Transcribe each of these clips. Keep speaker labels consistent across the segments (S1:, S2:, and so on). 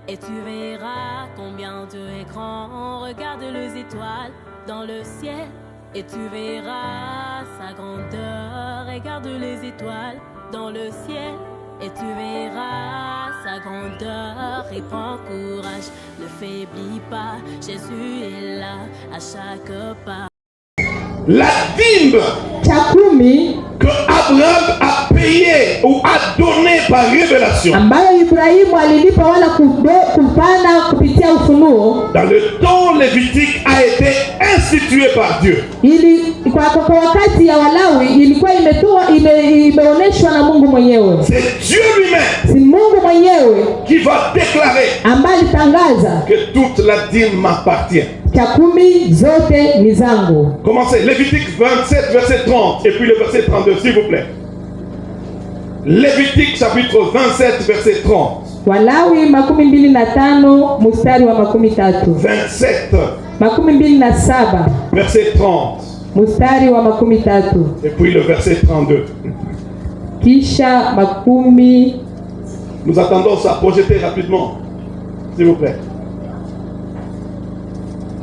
S1: et tu verras combien Dieu est grand. Regarde les étoiles dans le ciel et tu verras sa grandeur. Regarde les étoiles dans le ciel et tu verras sa grandeur. Et prends courage, ne faiblis pas, Jésus est là à chaque pas.
S2: La dîme que Abraham a payé ou a donné par révélation dans le temps lévitique a été institué par Dieu. C'est Dieu lui-même qui va déclarer que toute la dîme m'appartient. Commencez, Lévitique 27, verset 30, et puis le verset 32, s'il vous plaît. Lévitique chapitre 27, verset 30.
S3: Walawi 25 mstari wa 13.
S2: 27
S3: 27
S2: verset 30.
S3: mstari wa 13.
S2: Et puis le verset 32.
S3: Kisha makumi.
S2: Nous attendons ça, projetez rapidement, s'il vous plaît.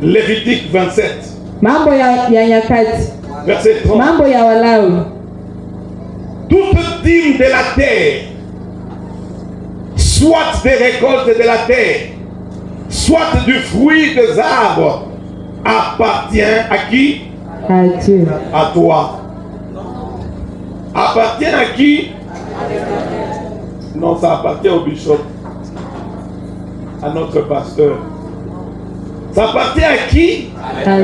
S2: Lévitique 27.
S3: Mambo ya Nyakati.
S2: Verset 30.
S3: Mambo ya Walawi.
S2: Toute dîme de la terre, soit des récoltes de la terre, soit du fruit des arbres, appartient à qui?
S3: À Dieu.
S2: À toi. Appartient à qui? Non, ça appartient au bishop, à notre pasteur. Ça appartient à qui? À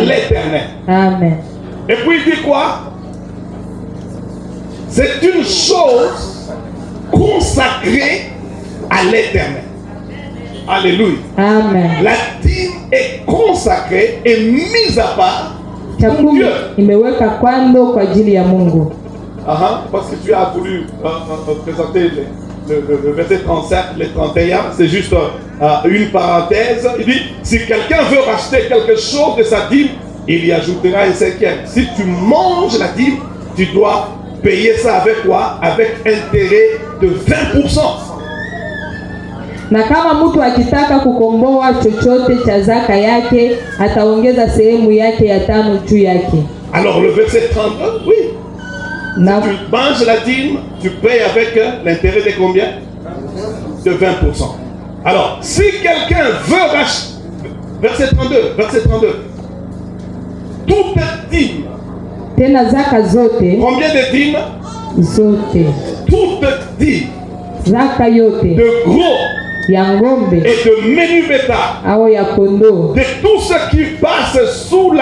S2: l'Éternel.
S3: Amen.
S2: Et puis il dit quoi? C'est une chose consacrée à l'Éternel. Alléluia.
S3: Amen.
S2: La dîme est consacrée et mise à part pour Dieu.
S3: Imeweka kwando kwa ajili ya Mungu.
S2: Parce que tu as voulu présenter le verset 35, le 31, c'est juste une parenthèse. Il dit, si quelqu'un veut racheter quelque chose de sa dîme, il y ajoutera un cinquième. Si tu manges la dîme, tu dois payer ça avec quoi? Avec intérêt de 20%.
S3: Na kama mtu akitaka kukomboa chochote cha zaka yake, ataongeza sehemu yake ya 5 juu yake.
S2: Alors le verset 32, oui. Si tu manges la dîme, tu payes avec l'intérêt de combien? De 20%. Alors, si quelqu'un veut racheter, verset 32, toute dîme.
S3: Tena zaka zote.
S2: Combien de dîmes?
S3: Zote.
S2: Toute dîme.
S3: Zaka yote.
S2: De gros.
S3: Ya ngombe.
S2: Et de menu bétail.
S3: Ao ya kondo.
S2: De tout ce qui passe sous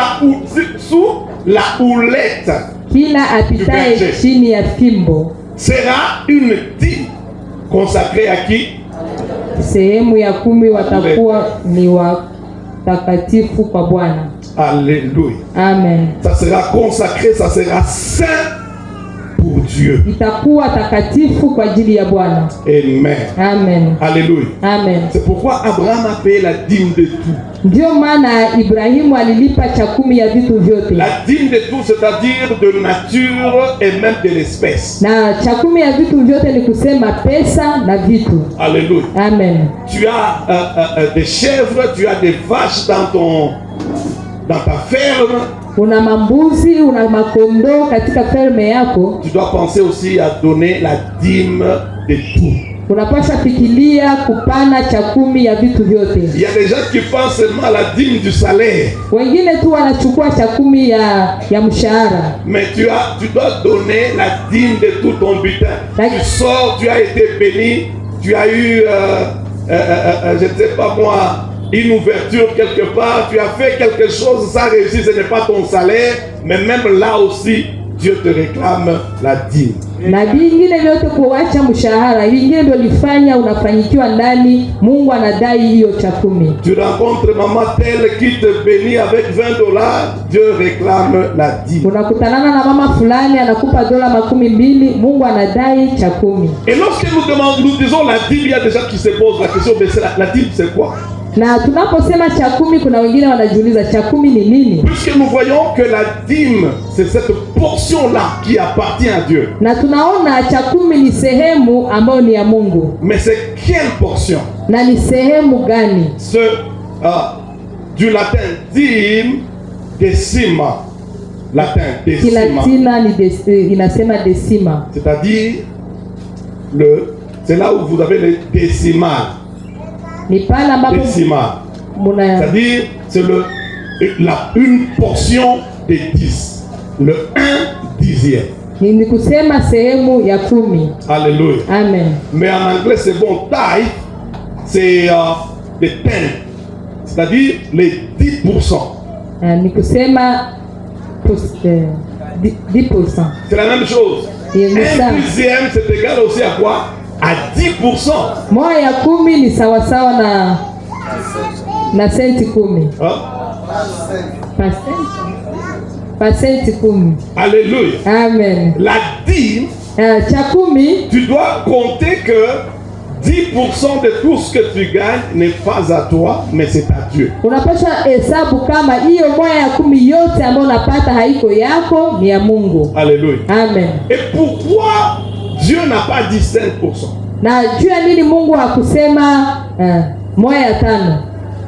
S2: la houlette.
S3: Kila apitaye chini ya fimbo.
S2: Sera une dîme consacrée à qui?
S3: Sehemu ya 10 watakuwa ni watakatifu kwa Bwana.
S2: Alléluia.
S3: Amen.
S2: Ça sera consacré, ça sera saint pour Dieu.
S3: Itakuwa takatifu kwa ajili ya Bwana.
S2: Amen.
S3: Amen.
S2: Alléluia.
S3: Amen.
S2: C'est pourquoi Abraham a payé la dîme de tout.
S3: Ndio maana Ibrahimu alilipa cha 10 ya vitu vyote.
S2: La dîme de tout, c'est-à-dire de nature et même de l'espèce.
S3: Na cha 10 ya vitu vyote ni kusema pesa na vitu.
S2: Alléluia.
S3: Amen.
S2: Tu as des chèvres, tu as des vaches dans ta ferme.
S3: Una mambuzi, una makondo katika ferme yako.
S2: Tu dois penser aussi à donner la dîme de tout.
S3: Unapaswa fikiria kupana cha 10 ya vitu vyote.
S2: Il y a des gens qui pensent seulement à la dîme du salaire.
S3: Wengine tu wanachukua cha 10 ya mshahara.
S2: Mais tu dois donner la dîme de tout ton butin. Tu sors, tu as été béni, tu as eu je ne sais pas moi, une ouverture quelque part, tu as fait quelque chose, ça réussit, ce n'est pas ton salaire, mais même là aussi, Dieu te réclame la dîme.
S3: Na vingine vyote kuacha mshahara, vingine ndio lifanya unafanyikiwa ndani, Mungu anadai hiyo cha 10.
S2: Tu rencontres maman telle qui te bénit avec $20, Dieu réclame la dîme.
S3: Unakutanana na mama fulani anakupa $20, Mungu anadai cha 10.
S2: Et lorsque nous disons la dîme, il y a des gens qui se posent la question, mais la dîme c'est quoi?
S3: Na tunaposema cha kumi, kuna wengine wanajiuliza cha kumi ni nini?
S2: Puisque nous voyons que la dîme, c'est cette portion-là qui appartient à Dieu.
S3: Na tunaona cha kumi ni sehemu ambayo ni ya Mungu.
S2: Mais c'est quelle portion?
S3: Na ni sehemu gani?
S2: Du latin dîme, décima. Latin décima.
S3: Kilatina ni inasema décima.
S2: C'est-à-dire c'est là où vous avez les décimales.
S3: Ni pale ambapo
S2: décimales. C'est-à-dire c'est une portion de 10. Le 1/10.
S3: Ni kusema sehemu ya 10.
S2: Alléluia.
S3: Amen.
S2: Mais en anglais c'est bon, tithe, c'est les 10. C'est-à-dire les 10%.
S3: Ni kusema 10%.
S2: C'est la même chose. 1/10 c'est égal aussi à quoi? À 10%.
S3: Moja ya 10 ni sawasawa na senti 10. Pasenti 10.
S2: Alléluia.
S3: Amen.
S2: La dîme,
S3: cha 10,
S2: tu dois compter que 10% de tout ce que tu gagnes n'est pas à toi, mais c'est à Dieu.
S3: Unapaswa hesabu kama hiyo moja ya 10 yote ambayo unapata haiko yako, ni ya Mungu.
S2: Alléluia.
S3: Amen.
S2: Et pourquoi Dieu n'a pas dit 5%?
S3: Na jua nini Mungu hakusema moja ya 5?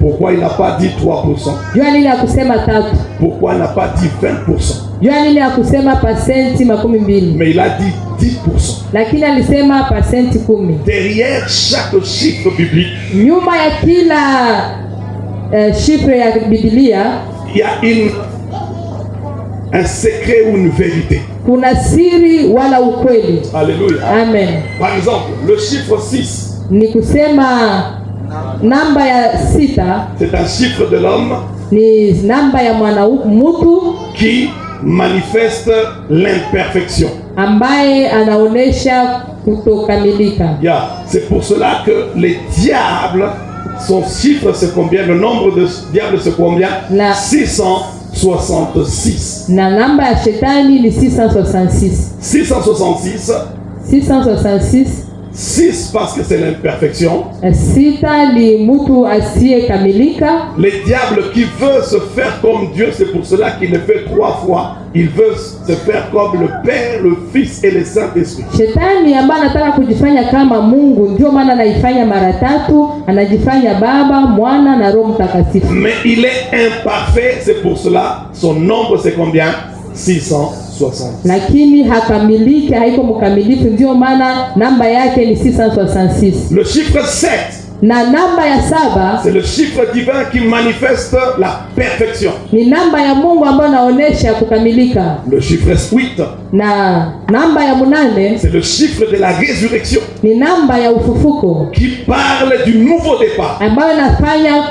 S2: Pourquoi il n'a pas dit 3%?
S3: Jua nini hakusema 3?
S2: Pourquoi il n'a pas dit 20%?
S3: Jua nini hakusema pasenti 12?
S2: Mais il a dit 10%.
S3: Lakini alisema pasenti 10.
S2: Derrière chaque chiffre biblique,
S3: nyuma ya kila chiffre ya Biblia,
S2: il y a un secret ou une vérité.
S3: Kuna siri wala ukweli.
S2: Alléluia.
S3: Amen.
S2: Par exemple, le chiffre 6.
S3: Ni kusema namba ya 6.
S2: C'est un chiffre de l'homme.
S3: Ni namba ya mtu
S2: qui manifeste l'imperfection.
S3: Ambaye anaonesha kutokamilika.
S2: Yeah. C'est pour cela que les diables, son chiffre c'est combien? Le nombre de diables c'est combien? 666.
S3: Na namba ya shetani ni 666.
S2: 666.
S3: 666.
S2: 6 parce que c'est l'imperfection.
S3: Sita ni mtu asiyekamilika.
S2: Les diables qui veulent se faire comme Dieu, c'est pour cela qu'il le fait 3 fois. Il veut se faire comme le Père, le Fils et le Saint-Esprit.
S3: Shetani ambaye anataka kujifanya kama Mungu, ndio maana anaifanya mara 3, anajifanya Baba, Mwana na Roho Mtakatifu.
S2: Mais il est imparfait, c'est pour cela son nombre c'est combien? 660.
S3: Lakini hakamiliki, haiko mkamilifu, ndio maana namba yake ni 666.
S2: Le chiffre 7.
S3: Na namba ya 7,
S2: c'est le chiffre divin qui manifeste la perfection.
S3: Ni namba ya Mungu ambayo inaonesha kukamilika.
S2: Le chiffre 8.
S3: Na namba ya 8,
S2: c'est le chiffre de la résurrection.
S3: Ni namba ya ufufuko.
S2: Qui parle du nouveau départ.
S3: Ambayo inafanya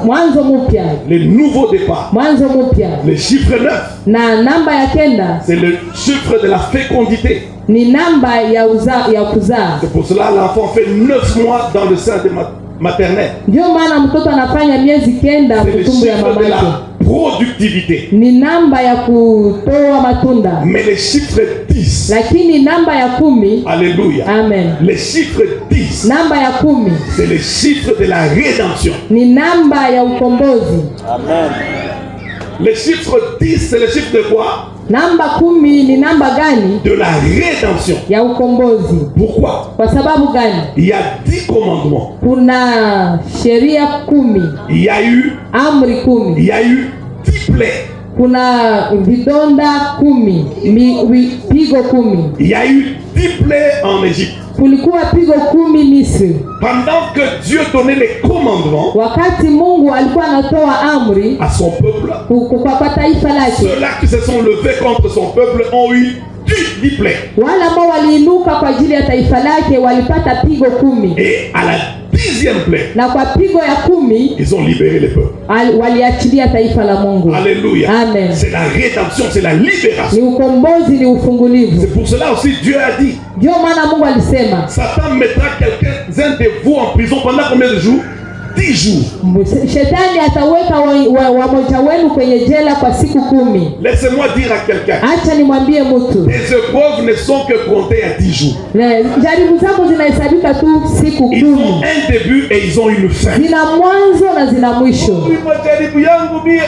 S3: mwanzo mpya.
S2: Le nouveau départ.
S3: Mwanzo mpya.
S2: Le chiffre 9.
S3: Na namba ya 9,
S2: c'est le chiffre de la fécondité.
S3: Ni namba ya kuzaa.
S2: C'est pour cela l'enfant fait 9 mois dans le sein de maternelle.
S3: Ndio maana mtoto anafanya miezi 9 kutumbo ya mamake.
S2: C'est le chiffre de la productivité.
S3: Ni namba ya kutoa matunda.
S2: Mais le chiffre 10.
S3: Lakini namba ya 10.
S2: Alléluia.
S3: Amen.
S2: Le chiffre 10.
S3: Namba ya 10.
S2: C'est le chiffre de la rédemption.
S3: Ni namba ya ukombozi.
S2: Amen. Le chiffre 10 c'est le chiffre de quoi?
S3: Namba 10 ni namba gani?
S2: De la rédemption.
S3: Ya ukombozi.
S2: Pourquoi?
S3: Kwa sababu gani?
S2: Il y a 10 commandements.
S3: Kuna sheria 10.
S2: Il y a eu
S3: amri 10.
S2: Il y a eu 10 plaies.
S3: Kuna vidonda 10, pigo 10.
S2: Il y a eu 10 plaies en Égypte.
S3: Kulikuwa pigo 10 Misri.
S2: Pendant que Dieu donnait les commandements,
S3: wakati Mungu alikuwa anatoa amri
S2: à son peuple,
S3: kwa taifa lake,
S2: ceux-là qui se sont levés contre son peuple ont eu 10 plaies.
S3: Wale ambao waliinuka kwa ajili ya taifa lake walipata pigo 10.
S2: Et à la 10e plaie,
S3: na kwa pigo ya 10
S2: ils ont libéré les peuples.
S3: Waliachilia taifa la Mungu.
S2: Alléluia.
S3: Amen.
S2: C'est la rédemption, c'est la libération.
S3: Ni ukombozi, ni ufungulivu.
S2: C'est pour cela aussi Dieu a dit.
S3: Ndio maana Mungu alisema,
S2: Satan mettra quelqu'un de vous en prison pendant combien de jours? 10 jours.
S3: Shetani ataweka wamoja wenu kwenye jela kwa siku 10.
S2: Laissez-moi dire à quelqu'un.
S3: Acha nimwambie mtu.
S2: Les épreuves ne sont que comptées à 10 jours.
S3: Jaribu zako zinahesabika tu siku 10.
S2: Ils ont un début et ils ont une fin.
S3: Zina mwanzo na zina mwisho.
S2: Majaribu yangu mie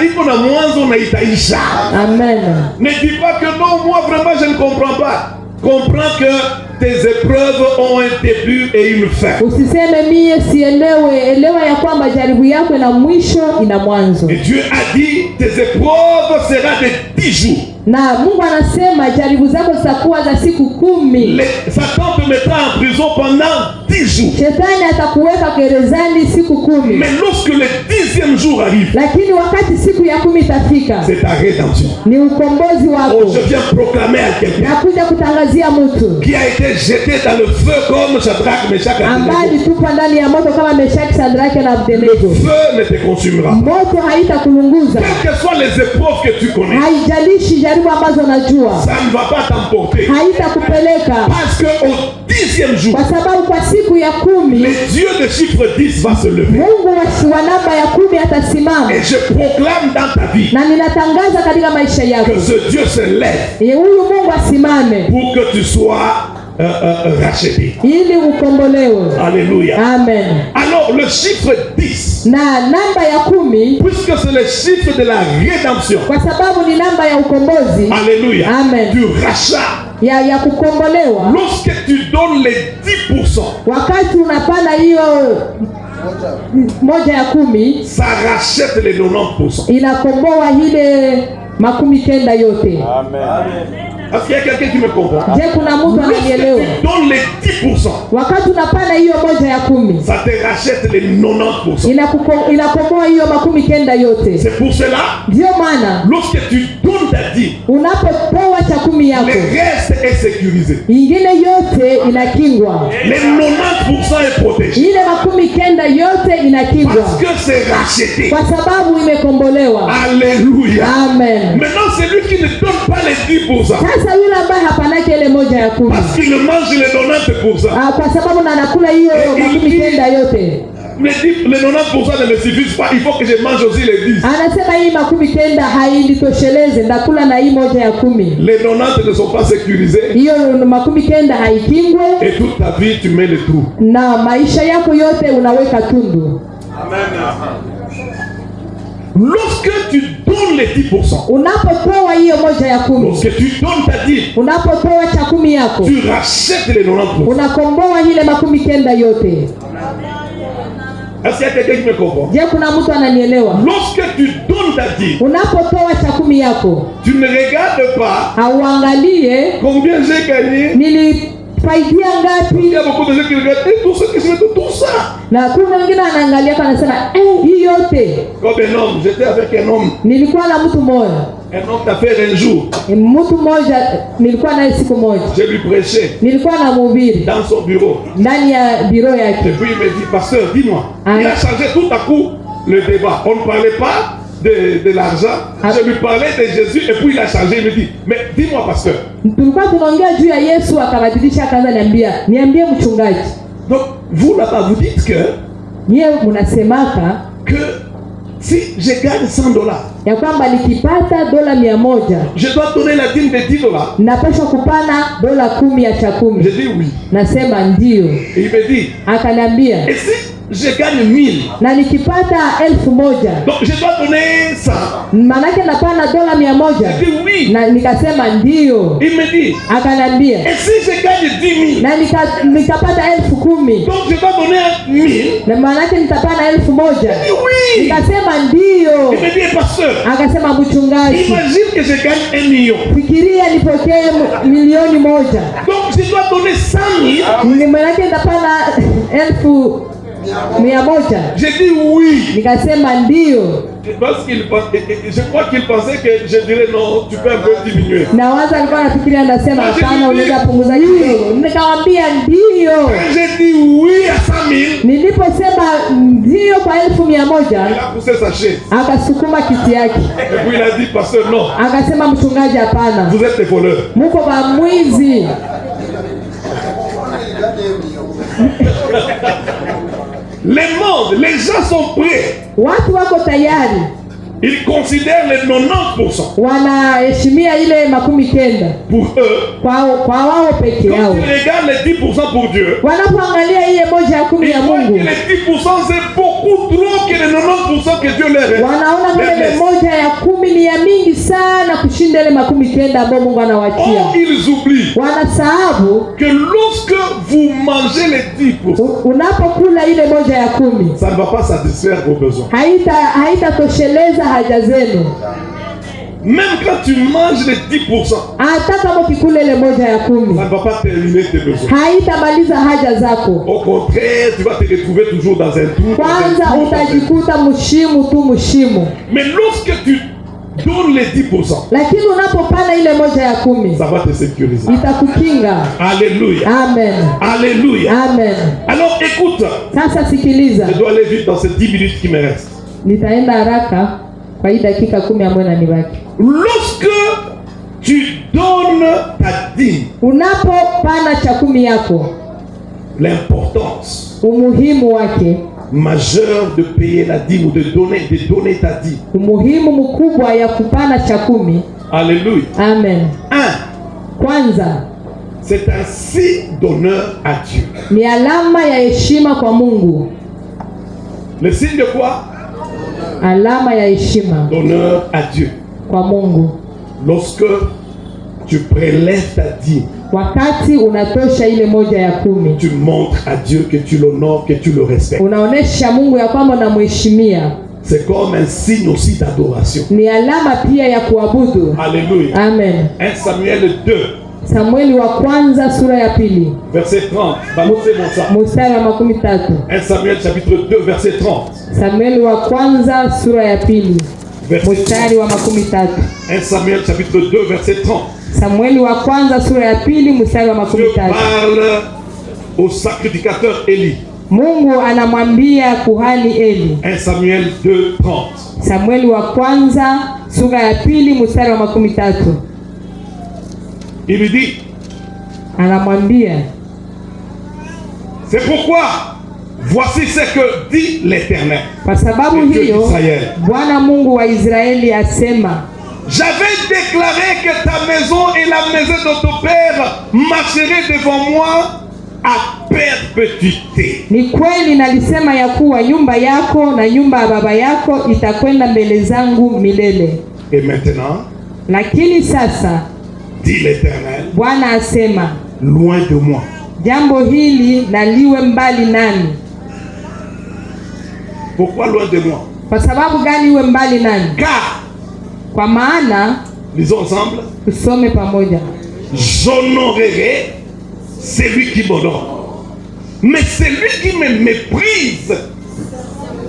S2: iko na mwanzo na itaisha.
S3: Amen.
S2: Ne dis pas que non, moi vraiment je ne comprends pas. Comprends que tes épreuves ont un début et une fin.
S3: Usiseme mie sielewe, elewa ya kwamba jaribu yako ina mwisho ina mwanzo.
S2: Et Dieu a dit tes épreuves seront de 10 jours.
S3: Na Mungu anasema jaribu zako zitakuwa za siku 10.
S2: Satan te mettra en prison pendant 10 jours.
S3: Shetani atakuweka gerezani siku 10.
S2: Mais lorsque le 10e jour arrive,
S3: lakini wakati siku ya 10 itafika,
S2: c'est ta rédemption.
S3: Ni ukombozi wako.
S2: Oh, je viens proclamer à quelqu'un.
S3: Nakuja kutangazia mtu
S2: Qui a été jeté dans le feu comme Shadrach, Meshach et Abednego.
S3: ambaye alitupwa ndani ya moto kama Meshach, Shadrach na Abednego.
S2: Le feu ne te consumera.
S3: Moto haitakulunguza.
S2: Quelles que soient les épreuves que tu connais,
S3: haijalishi jaribu ambazo najua,
S2: ça ne va pas t'emporter.
S3: haitakupeleka.
S2: Parce qu'au 10e jour,
S3: Kwa sababu kwa siku ya 10
S2: le Dieu de chiffre 10 va se lever.
S3: Mungu wa namba ya 10 atasimama.
S2: Et je proclame dans ta vie
S3: Na ninatangaza katika maisha yako
S2: que ce Dieu se lève
S3: huyu Mungu asimame
S2: pour que tu sois racheté.
S3: ili ukombolewe.
S2: Alléluia.
S3: Amen.
S2: Alors le chiffre 10,
S3: Na namba ya 10
S2: puisque c'est le chiffre de la rédemption,
S3: kwa sababu ni namba ya ukombozi.
S2: alléluia,
S3: Amen.
S2: du rachat.
S3: Ya kukombolewa.
S2: Lorsque tu donnes les 10%,
S3: wakati unapana hiyo moja ya 10,
S2: ça rachète les 90%.
S3: inakomboa ile 90 yote.
S2: Amen. Est-ce qu'il y a quelqu'un qui me comprend?
S3: Je, kuna mtu ananielewa?
S2: Lorsque tu donnes les 10%,
S3: wakati unapana hiyo moja ya 10,
S2: ça te rachète les 90%.
S3: inakomboa hiyo 90 yote.
S2: C'est pour cela,
S3: Ndio maana
S2: lorsque tu donnes ta dîme,
S3: unapotoa cha 10 yako,
S2: le reste est sécurisé.
S3: ingine yote inakingwa.
S2: Les 90% est protégé.
S3: Ile 90 yote inakingwa
S2: Parce que c'est racheté.
S3: kwa sababu imekombolewa.
S2: Alléluia.
S3: Amen.
S2: Maintenant, celui qui ne donne pas les 10%,
S3: Sasa yule ambaye hapanake ile moja ya 10,
S2: parce qu'il mange les 90%,
S3: kwa sababu na anakula hiyo 90 yote,
S2: les 90% ne me suffisent pas. Il faut que je mange aussi les 10.
S3: anasema hii 90 hainitosheleze, ndakula na hii moja ya 10.
S2: Les 90 ne sont pas sécurisés.
S3: Hiyo 90 haikingwe,
S2: Et toute ta vie, tu mets le trou.
S3: na maisha yako yote unaweka tundu.
S2: Lorsque tu donnes les 10%,
S3: Unapotoa hiyo moja ya 10,
S2: lorsque tu donnes ta dîme,
S3: unapotoa cha 10 yako,
S2: tu rachètes les 90%.
S3: unakomboa ile 90 yote.
S2: Est-ce qu'il y a quelqu'un qui me comprend?
S3: Je, kuna mtu ananielewa?
S2: Lorsque tu donnes ta dîme,
S3: Unapotoa cha 10 yako,
S2: tu ne regardes pas
S3: hauangalie
S2: combien j'ai gagné.
S3: nilifaidia ngapi.
S2: Il y a beaucoup de gens qui regardent et tout ce que je fais, tout ça.
S3: Na kuna wengine anaangalia kwa anasema hii yote.
S2: Comme un homme, j'étais avec un homme.
S3: Nilikuwa na mtu mmoja.
S2: Un homme d'affaires un jour.
S3: Mtu mmoja nilikuwa naye siku moja.
S2: Je lui prêchais.
S3: Nilikuwa na mhubiri
S2: dans son bureau.
S3: ndani ya biro yake.
S2: Et puis il me dit, pasteur, dis-moi. Il a changé tout à coup le débat. On ne parlait pas de l'argent. Je lui parlais de Jésus et puis il a changé. Il me dit, mais dis-moi, pasteur.
S3: Tulikuwa tunaongea juu ya Yesu, akabadilisha, akaanza niambie mchungaji.
S2: Donc vous là-bas, vous dites que
S3: munasemaka
S2: que si je gagne $100,
S3: ya kwamba nikipata $100,
S2: je dois donner la dîme de $10.
S3: napaswa kupana $10 ya cha 10.
S2: Je dis oui.
S3: Nasema ndio.
S2: Et il me dit,
S3: akaniambia,
S2: et si je gagne 1000,
S3: na nikipata 1000,
S2: donc je dois donner ça.
S3: Manake napana $100.
S2: Je dis oui.
S3: Na nikasema ndio.
S2: Il me dit,
S3: akaniambia,
S2: et si je gagne 10 000,
S3: na nikapata 10,000,
S2: donc je dois donner 1000.
S3: na manake nitapana 1000.
S2: Oui.
S3: Nikasema ndio.
S2: Il me dit, pasteur,
S3: akasema mchungaji,
S2: imagine que je gagne 1 million.
S3: fikiria nipokee milioni 1.
S2: Donc je dois donner 100 000.
S3: Manake nitapana 100,000.
S2: J'ai dit oui.
S3: Nikasema ndio.
S2: Je crois qu'il pensait que je dirais non, tu peux un peu diminuer.
S3: Na waza alikuwa anafikiria ndasema hapana, unaweza punguza kidogo. Nikamwambia ndio.
S2: J'ai dit oui à 100 000.
S3: Niliposema ndio kwa 100,000,
S2: il a poussé sa chaise.
S3: akasukuma kiti yake.
S2: Et puis il a dit, pasteur, non.
S3: Akasema mchungaji, hapana,
S2: Vous êtes des voleurs.
S3: muko ba mwizi.
S2: Les mondes, les gens sont prêts.
S3: Watu wako tayari,
S2: Ils considèrent les 90%.
S3: wanaheshimia ile 90
S2: Pour eux,
S3: kwa wao peke
S2: quand
S3: yao.
S2: ils regardent les 10% pour Dieu,
S3: Wanapoangalia ile 1/10
S2: ils
S3: ya
S2: voient que
S3: Mungu,
S2: les 10% c'est beaucoup trop que les 90% que Dieu leur
S3: wanaona vile
S2: laisse.
S3: 1/10 ni ya mingi sana kushinda ile 90 ambayo Mungu anawaachia.
S2: Or, ils oublient
S3: Wanasahau
S2: que lorsque vous mangez les 10%,
S3: unapokula ile 1/10
S2: ça ne va pas satisfaire vos besoins.
S3: haitatosheleza haja zenu.
S2: Même quand tu manges les 10%,
S3: Hata kama ukikula ile 1/10
S2: ça ne va pas terminer tes besoins.
S3: haitamaliza haja zako.
S2: Au contraire, tu vas te retrouver toujours dans un trou.
S3: Kwanza utajikuta mshimu tu mshimu.
S2: Mais lorsque tu donnes les 10%,
S3: Lakini unapopana ile 1/10
S2: ça va te sécuriser.
S3: itakukinga.
S2: Alléluia.
S3: Amen.
S2: Alléluia.
S3: Amen.
S2: Alors écoute,
S3: Sasa sikiliza,
S2: je dois aller vite dans ces 10 minutes qui me restent.
S3: nitaenda haraka kwa hii dakika 10 ambayo inanibaki.
S2: Lorsque tu donnes ta dîme,
S3: Unapopana cha 10 yako,
S2: l'importance
S3: umuhimu wake,
S2: majeure de payer la dîme ou de donner ta dîme.
S3: umuhimu mkubwa ya kupana cha 10.
S2: Alléluia.
S3: Amen. Kwanza
S2: C'est un signe d'honneur à Dieu.
S3: ni alama ya heshima kwa Mungu.
S2: Le signe de quoi?
S3: Alama ya heshima
S2: D'honneur à Dieu.
S3: kwa Mungu.
S2: Lorsque tu prélèves ta dîme,
S3: Wakati unatosha ile 1/10,
S2: tu montres à Dieu que tu l'honores, que tu le respectes.
S3: unaonesha Mungu ya kwamba unamheshimia.
S2: C'est comme un signe aussi d'adoration.
S3: Ni alama pia ya kuabudu.
S2: Alléluia.
S3: Amen.
S2: 1 Samuel 2,
S3: Samueli wa kwanza sura ya 2
S2: verset 30. Balancez-moi ça.
S3: mstari wa 13.
S2: 1 Samuel chapitre 2, verset 30.
S3: Samueli wa kwanza sura ya 2
S2: Verset 30.
S3: mstari wa 13.
S2: 1 Samuel chapitre 2, verset 30.
S3: Samueli wa kwanza sura ya 2 mstari wa
S2: Dieu
S3: 13.
S2: parle au sacrificateur Élie.
S3: Mungu anamwambia kuhani Eli.
S2: 1 Samuel 2, 30.
S3: Samueli wa kwanza sura ya 2 mstari wa 13.
S2: Il lui dit,
S3: Anamwambia,
S2: c'est pourquoi voici ce que dit l'Éternel.
S3: kwa sababu
S2: Le Dieu
S3: hiyo
S2: d'Israël.
S3: Bwana Mungu wa Israeli asema,
S2: J'avais déclaré que ta maison et la maison de ton père marcheraient devant moi à perpétuité.
S3: ni kweli nalisema ya kuwa nyumba yako na nyumba ya baba yako itakwenda mbele zangu milele.
S2: Et maintenant,
S3: Lakini sasa
S2: dit l'Éternel,
S3: Bwana asema,
S2: loin de moi.
S3: jambo hili na liwe mbali nami.
S2: Pourquoi loin de moi?
S3: Kwa sababu gani iwe mbali nami?
S2: Car,
S3: Kwa maana,
S2: lisons ensemble,
S3: tusome pamoja,
S2: j'honorerai celui qui m'honore. Mais celui qui me méprise,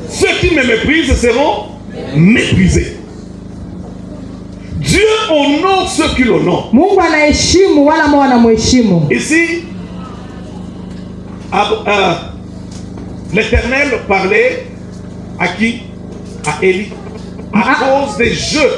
S2: ceux qui me méprisent seront méprisés. Dieu honore ceux qui l'honorent.
S3: Mungu anaheshimu wala ambao wanamheshimu.
S2: Ici, l'Éternel parlait à qui? À Élie. À cause des jeux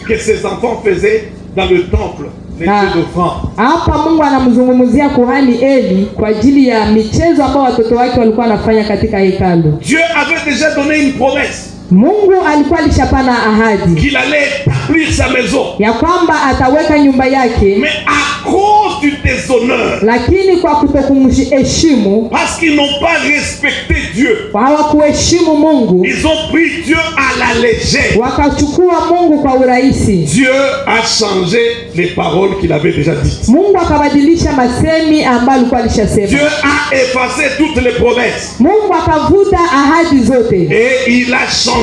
S2: que ses enfants faisaient dans le temple, les jeux d'offrande.
S3: Hapa Mungu anamzungumzia kuhani Eli kwa ajili ya michezo ambao watoto wake walikuwa wanafanya katika hekalu.
S2: Dieu avait déjà donné une promesse
S3: Mungu alikuwa alishapana ahadi
S2: qu'il allait établir sa maison.
S3: ya kwamba ataweka nyumba yake,
S2: Mais à cause du déshonneur,
S3: lakini kwa kutokumheshimu,
S2: parce qu'ils n'ont pas respecté Dieu,
S3: hawakuheshimu Mungu,
S2: ils ont pris Dieu à la légère.
S3: wakachukua Mungu kwa urahisi.
S2: Dieu a changé les paroles qu'il avait déjà dites.
S3: Mungu akabadilisha masemi ambayo alikuwa alishasema.
S2: Dieu a effacé toutes les promesses.
S3: Mungu akavuta ahadi zote
S2: Et il a changé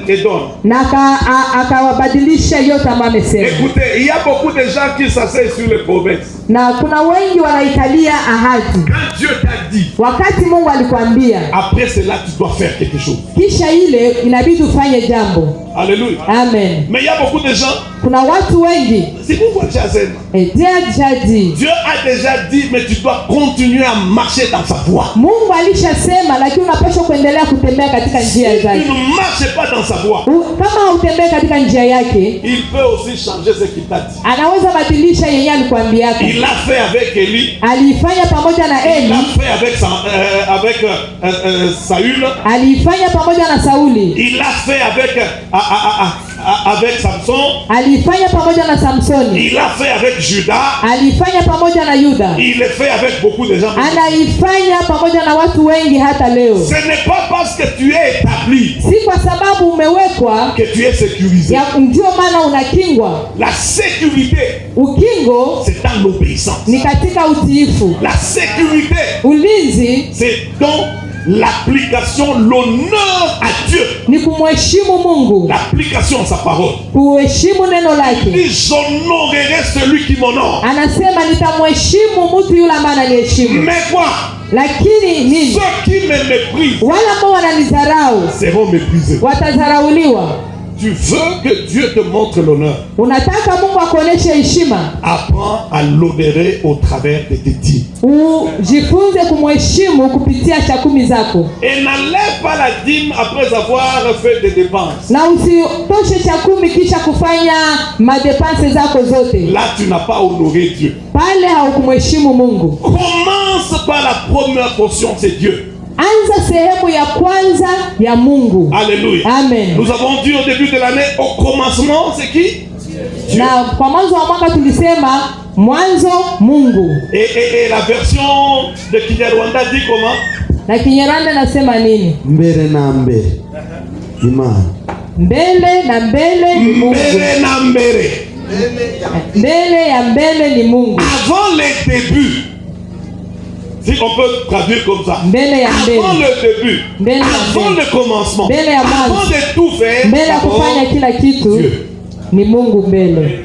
S2: les dons.
S3: na akawabadilisha yote ambayo amesema.
S2: Écoutez, il y a beaucoup de gens qui s'asseyent sur les promesses.
S3: Na kuna wengi wanaikalia ahadi.
S2: Quand Dieu t'a dit,
S3: Wakati Mungu alikwambia,
S2: après cela, tu dois faire quelque chose.
S3: kisha ile inabidi ufanye jambo.
S2: Alléluia.
S3: Amen.
S2: Mais il y a beaucoup de gens,
S3: kuna watu wengi.
S2: Si Mungu alisema.
S3: Dieu a déjà dit.
S2: Dieu a déjà dit, mais tu dois continuer à marcher dans sa voie.
S3: Mungu alishasema, lakini unapaswa kuendelea kutembea katika njia zake.
S2: Si tu ne marches pas dans sa voie,
S3: kama hautembei katika njia yake,
S2: il peut aussi changer ce qu'il t'a dit.
S3: Anaweza badilisha yenyewe alikwambia.
S2: Il l'a fait avec Élie.
S3: Alifanya pamoja na Eli.
S2: Il l'a fait avec Saül.
S3: Alifanya pamoja na Sauli.
S2: Il l'a fait avec Samson.
S3: Alifanya pamoja na Samsoni.
S2: Il l'a fait avec Judas.
S3: Alifanya pamoja na Yuda.
S2: Il le fait avec beaucoup de gens.
S3: Anaifanya pamoja na watu wengi hata leo.
S2: Ce n'est pas parce que tu es établi,
S3: si kwa sababu umewekwa,
S2: que tu es sécurisé.
S3: Ndio maana unakingwa.
S2: La sécurité,
S3: ukingo,
S2: c'est dans l'obéissance.
S3: Ni katika utiifu.
S2: La sécurité,
S3: ulinzi,
S2: c'est dans l'application, l'honneur à Dieu.
S3: Ni kumheshimu Mungu.
S2: L'application à sa parole.
S3: Kuheshimu neno lake.
S2: Il dit, j'honorerai celui qui m'honore.
S3: Anasema nitamheshimu mtu yule ambaye ananiheshimu.
S2: Mais quoi?
S3: Lakini nini?
S2: Ceux qui me méprisent,
S3: wale ambao wananidharau,
S2: seront méprisés.
S3: Watadharauliwa.
S2: Tu veux que Dieu te montre l'honneur.
S3: Unataka Mungu akuoneshe heshima.
S2: Apprends à l'honorer au travers de tes dîmes.
S3: Ujifunze kumheshimu kupitia chakumi zako.
S2: Et n'enlève pas la dîme après avoir fait des dépenses.
S3: Na usitoshe chakumi kisha kufanya madepense zako zote.
S2: Là tu n'as pas honoré Dieu.
S3: Pale haukumheshimu Mungu.
S2: Commence par la première portion, c'est Dieu.
S3: Anza sehemu ya kwanza ya Mungu.
S2: Alléluia.
S3: Amen.
S2: Nous avons dit au début de l'année, au commencement, c'est qui? Dieu.
S3: Na kwa mwanzo wa mwaka tulisema mwanzo Mungu.
S2: Et la version de Kinyarwanda dit comment?
S3: Na Kinyarwanda nasema nini?
S4: Mbele na mbele. Imani.
S3: Mbele na mbele ni Mungu.
S2: Mbele na mbele.
S3: Mbele ya mbele ni Mungu.
S2: Avant les débuts. Si on peut traduire comme ça. Avant le début, avant le commencement, avant de tout faire, Dieu.
S3: Ni Mungu mbele.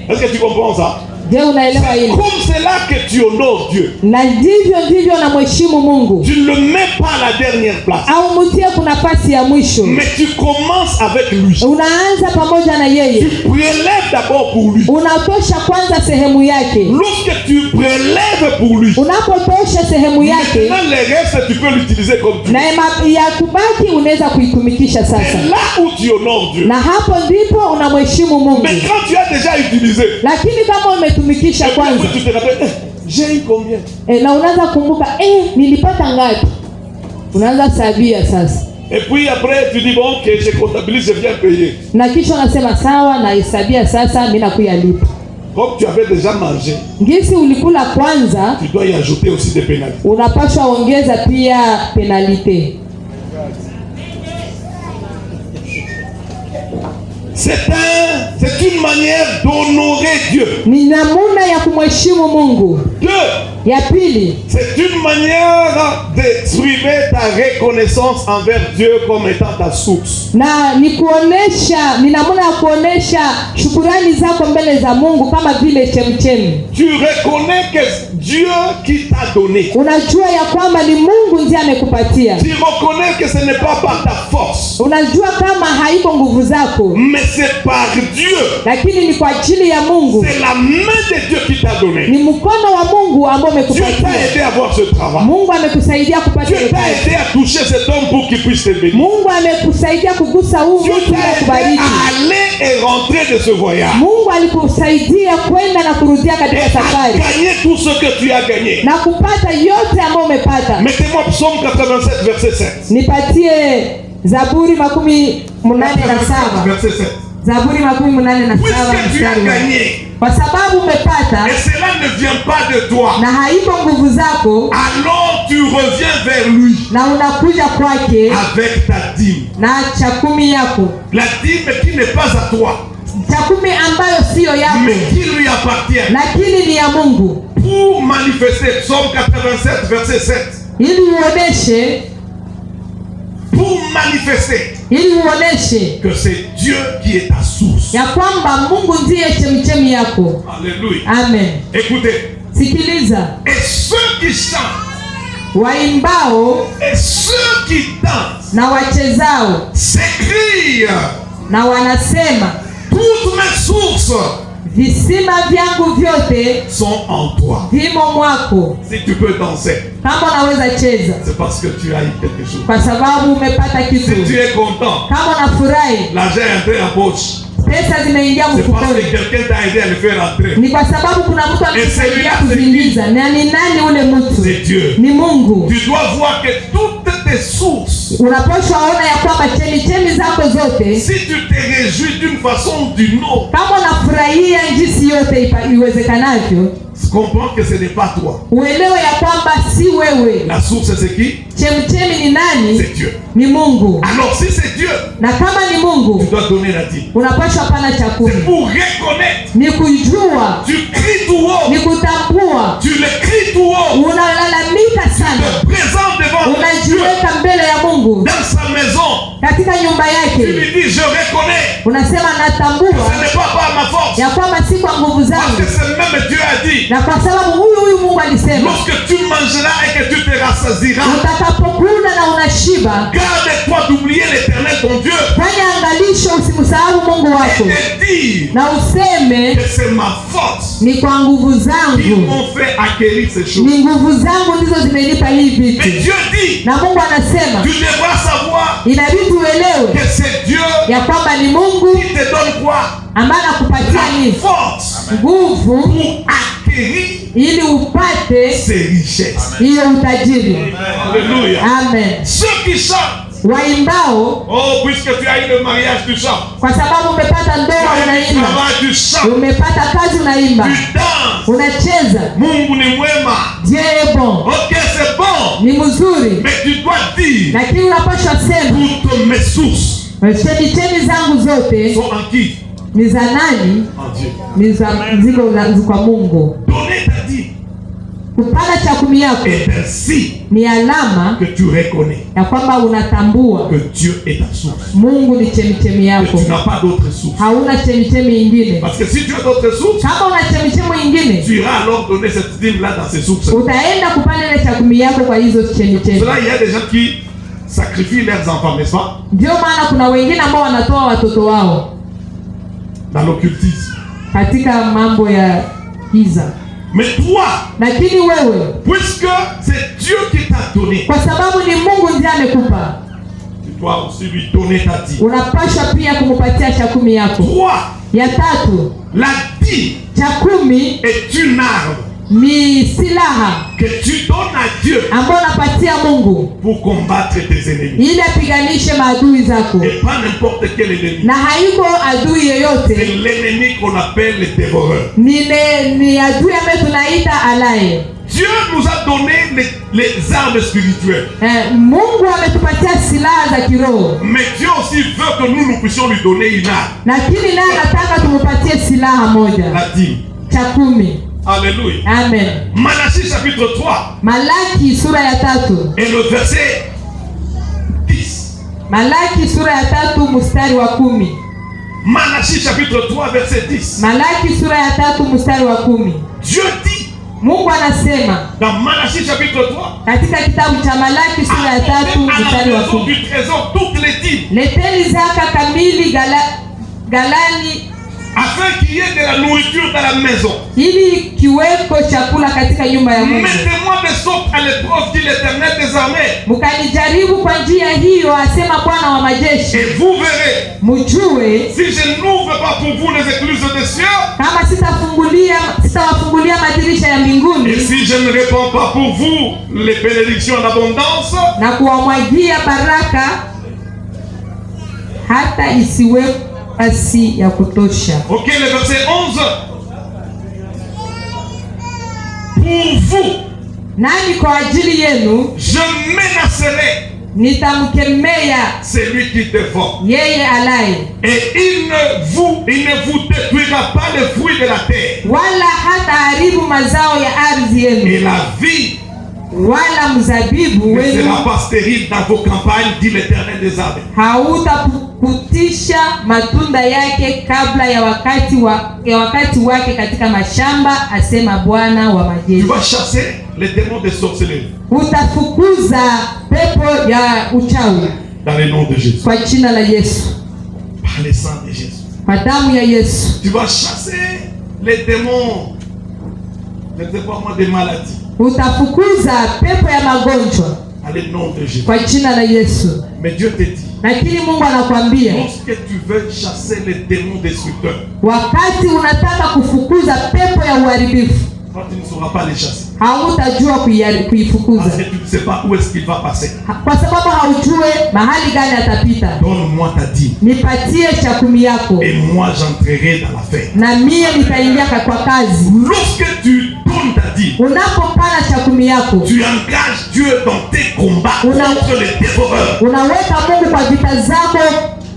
S2: Est-ce que tu comprends ça?
S3: Je unaelewa hili?
S2: Comme c'est là que tu honores Dieu.
S3: Na ndivyo unamheshimu Mungu.
S2: Tu ne le mets pas à la dernière place.
S3: Au mtie kuna nafasi ya mwisho.
S2: Mais tu commences avec lui.
S3: Unaanza pamoja na yeye.
S2: Tu prélèves d'abord pour lui.
S3: Unatosha kwanza sehemu yake.
S2: Lorsque tu prélèves pour lui,
S3: unapotosha sehemu yake,
S2: maintenant le reste tu peux l'utiliser comme tu veux.
S3: Na ya kubaki unaweza kuitumikisha sasa.
S2: C'est là où tu honores Dieu.
S3: Na hapo ndipo unamheshimu Mungu.
S2: Mais quand tu as déjà utilisé,
S3: lakini kama umetumikisha kwanza,
S2: tu te rappelles, j'ai eu combien?
S3: Na unaanza kumbuka, nilipata ngapi? Unaanza sabia sasa.
S2: Et puis après tu dis bon, que je comptabilise, je viens payer.
S3: Na kisha unasema sawa, na hesabia sasa mimi nakuyalipa.
S2: Comme tu avais déjà mangé,
S3: ngisi ulikula kwanza,
S2: tu dois y ajouter aussi des pénalités.
S3: Unapaswa ongeza pia penalite.
S2: C'est une manière d'honorer Dieu.
S3: Ni namuna ya kumheshimu Mungu.
S2: Deux,
S3: ya pili,
S2: c'est une manière d'exprimer ta reconnaissance envers Dieu comme étant ta source.
S3: Na ni namuna ya kuonesha shukrani zako mbele za Mungu kama vile chemchemi.
S2: Tu reconnais que Dieu qui t'a donné.
S3: Unajua ya kwamba ni Mungu ndiye amekupatia.
S2: Tu reconnais que ce n'est pas par ta force.
S3: Unajua kama haiko nguvu zako.
S2: Mais c'est par Dieu.
S3: Lakini ni kwa ajili ya Mungu.
S2: C'est la main de Dieu qui t'a donné.
S3: Ni mkono wa Mungu ambao umekupatia.
S2: Dieu t'a aidé à avoir ce travail.
S3: Mungu amekusaidia kupata.
S2: Dieu t'a aidé à toucher cet homme pour qu'il puisse te bénir.
S3: Mungu amekusaidia kugusa huyu mtu na kubariki.
S2: Aller et rentrer de ce voyage.
S3: Mungu alikusaidia kwenda na kurudia katika safari.
S2: Gagner tout ce que tu as gagné.
S3: Na kupata yote ambayo umepata.
S2: Mettez-moi Psaume 87 verset 7.
S3: Nipatie Zaburi 87
S2: verset 7.
S3: Zaburi 87 mstari. Kwa sababu umepata.
S2: Et cela ne vient pas de toi.
S3: Na haiko nguvu zako.
S2: Alors tu reviens vers lui.
S3: Na unakuja kwake.
S2: Avec ta dîme.
S3: Na chakumi yako.
S2: La dîme qui n'est pas à toi.
S3: Chakumi ambayo sio yako.
S2: Mais qui lui appartient.
S3: Lakini ni ya Mungu.
S2: Pour manifester, Psaume 87 verset 7.
S3: Ili uoneshe.
S2: Pour manifester.
S3: Ili uoneshe.
S2: Que c'est Dieu qui est ta source.
S3: Ya kwamba Mungu ndiye chemchemi yako.
S2: Alléluia.
S3: Amen.
S2: Écoutez.
S3: Sikiliza.
S2: Et ceux qui chantent.
S3: Waimbao.
S2: Et ceux qui dansent.
S3: Na wachezao.
S2: S'écrient.
S3: Na wanasema.
S2: toutes mes sources
S3: visima vyangu vyote
S2: sont en toi.
S3: vimo mwako.
S2: Si tu peux danser,
S3: Kama unaweza cheza,
S2: c'est parce que tu as eu quelque chose.
S3: kwa sababu umepata kitu.
S2: Si tu es content,
S3: Kama unafurahi,
S2: l'argent est entré en poche,
S3: pesa zimeingia
S2: c'est parce
S3: mfukoni,
S2: que quelqu'un t'a aidé à le faire entrer.
S3: ni kwa sababu kuna mtu alikusaidia kuziingiza. Na ni nani ule mtu?
S2: C'est Dieu.
S3: Ni Mungu.
S2: Tu dois voir que toutes tes sources,
S3: Unapaswa ona ya kwamba chemichemi zako zote,
S2: si tu te réjouis d'une façon ou d'une autre,
S3: kama unafurahia jinsi yote iwezekanavyo,
S2: comprends que ce n'est pas toi.
S3: uelewe ya kwamba si wewe.
S2: La source, c'est qui?
S3: Chemichemi ni nani?
S2: C'est Dieu.
S3: Ni Mungu.
S2: Alors si c'est Dieu,
S3: Na kama ni
S2: tu
S3: Mungu,
S2: dois donner la dîme.
S3: unapaswa pana cha
S2: C'est
S3: kumi.
S2: pour reconnaître.
S3: Ni kujua,
S2: Tu cries tout haut.
S3: ni kutambua.
S2: Tu le cries tout haut.
S3: Unalalamika sana,
S2: Tu te présentes devant Dieu
S3: unajiweka mbele ya Mungu
S2: dans sa maison.
S3: katika nyumba
S2: Tu
S3: yake,
S2: lui dis, je reconnais.
S3: unasema
S2: Ce
S3: natambua
S2: n'est pas par ma force.
S3: ya kwamba si kwa nguvu
S2: Parce
S3: zangu,
S2: que c'est même Dieu a dit.
S3: na kwa sababu huyu Mungu alisema,
S2: Lorsque tu mangeras et que tu te rassasiras,
S3: utakapokula na unashiba,
S2: garde-toi d'oublier l'Éternel ton Dieu.
S3: fanya angalisho, usimsahau Mungu wako,
S2: Et dire
S3: na useme
S2: que c'est ma force
S3: ni kwa nguvu
S2: qui
S3: zangu,
S2: m'ont fait acquérir ces choses.
S3: ni nguvu zangu ndizo zimenipa hivi
S2: Mais
S3: vitu.
S2: Dieu dit,
S3: Na Mungu anasema
S2: tu devras savoir
S3: inabidi uelewe
S2: que c'est Dieu
S3: ya kwamba ni Mungu
S2: qui te donne quoi?
S3: ambaye anakupatia
S2: La
S3: nini?
S2: force
S3: Nguvu,
S2: pour acquérir
S3: ili upate
S2: ses richesses.
S3: hiyo utajiri.
S2: Alléluia.
S3: Amen.
S2: Ceux qui chantent,
S3: Waimbao,
S2: oh, puisque tu as eu le mariage, tu chantes.
S3: kwa sababu umepata
S2: Tu
S3: ndoa
S2: as eu le
S3: unaimba,
S2: travail, tu chantes.
S3: umepata kazi unaimba,
S2: Tu danses.
S3: unacheza.
S2: Mungu ni mwema.
S3: Dieu est bon,
S2: Ok, c'est bon.
S3: ni mzuri,
S2: Mais tu dois dire,
S3: lakini unapaswa sema
S2: toutes mes sources
S3: chemichemi zangu zote
S2: sont en qui?
S3: ni za nani?
S2: En Dieu.
S3: Ni za ziko kwa Mungu.
S2: Donner ta dîme
S3: Kupana cha kumi yako
S2: est un signe
S3: ni alama
S2: que tu reconnais
S3: ya kwamba unatambua
S2: que Dieu est ta source.
S3: Mungu ni chemichemi
S2: Que
S3: yako,
S2: tu n'as pas d'autre source.
S3: hauna chemichemi ingine.
S2: Parce que si tu as d'autres sources,
S3: Kama una chemichemi ingine,
S2: tu iras alors donner cette dîme-là dans ces sources.
S3: utaenda kupanda ile cha kumi yako kwa hizo chemichemi.
S2: Cela, il y a des gens qui sacrifient leurs enfants, n'est-ce pas?
S3: Ndio maana kuna wengine ambao wanatoa watoto wao
S2: Dans l'occultisme.
S3: katika mambo ya giza,
S2: Mais toi,
S3: lakini wewe,
S2: puisque c'est Dieu qui t'a donné,
S3: kwa sababu ni Mungu ndiye amekupa,
S2: tu dois aussi lui donner ta dîme.
S3: unapaswa pia kumupatia cha kumi yako.
S2: 3.
S3: Ya tatu,
S2: La dîme
S3: cha kumi
S2: est une arme
S3: ni silaha
S2: que tu donnes à Dieu
S3: ambayo unapatia Mungu
S2: pour combattre tes ennemis.
S3: ili apiganishe maadui zako,
S2: Et pas n'importe quel ennemi.
S3: na haiko adui
S2: C'est
S3: yeyote,
S2: l'ennemi qu'on appelle le terroreur.
S3: ni adui ambaye tunaita alaye.
S2: Dieu nous a donné les armes spirituelles.
S3: Mungu ametupatia silaha za kiroho,
S2: Mais Dieu aussi veut que nous puissions lui donner une arme.
S3: lakini naye anataka tumupatie silaha moja,
S2: La dîme.
S3: cha kumi.
S2: Alléluia.
S3: Amen.
S2: Malachie chapitre 3
S3: Malaki sura ya tatu,
S2: et le verset 10.
S3: Malaki sura ya tatu mstari wa 10.
S2: Malachie chapitre 3 verset 10.
S3: Malaki sura ya tatu mstari wa 10.
S2: Dieu dit
S3: Mungu anasema
S2: dans Malachie chapitre 3,
S3: katika kitabu cha Malaki sura ya tatu
S2: apportez à
S3: mstari
S2: la
S3: wa
S2: maison
S3: 10,
S2: du trésor toutes les dîmes,
S3: leteni zaka kamili galani,
S2: afin qu'il y ait de la nourriture dans la maison.
S3: ili kiweko chakula katika nyumba ya Mungu.
S2: Mettez-moi de sorte à l'épreuve, dit l'Éternel des armées,
S3: Mkanijaribu kwa njia hiyo, asema Bwana wa majeshi,
S2: et vous verrez
S3: mjue
S2: si je n'ouvre pas pour vous les écluses des cieux,
S3: kama sitawafungulia madirisha ya
S2: et
S3: mbinguni
S2: si je ne réponds pas pour vous les bénédictions en abondance,
S3: na kuwamwagia baraka hata isiwe basi ya kutosha.
S2: ok, le verset 11, pour vous,
S3: Nani kwa ajili yenu
S2: je menacerai
S3: nitamkemea
S2: celui qui dévore,
S3: yeye alaye,
S2: et il ne vous détruira pas le fruit de la terre,
S3: wala hata haribu mazao ya ardhi
S2: et
S3: yenu,
S2: la vie
S3: wala mzabibu
S2: ne
S3: wenu
S2: sera pas stérile dans vos campagnes, dit l'Éternel des armées.
S3: hautapukutisha matunda yake kabla ya wakati wake katika mashamba, asema Bwana wa
S2: Tu
S3: majeshi.
S2: vas chasser les démons des sorcelleries
S3: Utafukuza pepo ya uchawi
S2: dans le nom de Jésus,
S3: kwa jina la Yesu,
S2: par le sang de Jésus.
S3: Kwa damu ya Yesu.
S2: Tu vas chasser les démons. Ne sais pas moi des maladies.
S3: Utafukuza pepo ya magonjwa.
S2: Dans le nom de Jésus.
S3: Kwa jina la Yesu.
S2: Mais Dieu te dit.
S3: Lakini Mungu anakuambia,
S2: lorsque tu veux chasser les démons destructeurs,
S3: wakati unataka kufukuza pepo ya uharibifu,
S2: toi tu ne sauras pas les chasser.
S3: Hautajua kuifukuza.
S2: Parce que tu ne sais pas où est-ce qu'il va passer.
S3: Kwa sababu haujue mahali gani atapita.
S2: Donne-moi ta dîme.
S3: Nipatie chakumi yako.
S2: Et moi j'entrerai dans la fête.
S3: Na mie nitaingia kwa kazi.
S2: Lorsque tu donnes ta dîme,
S3: unapopana chakumi yako,
S2: tu engages Dieu dans tes combats contre les dévoreurs.
S3: Unaweka Mungu kwa vita zako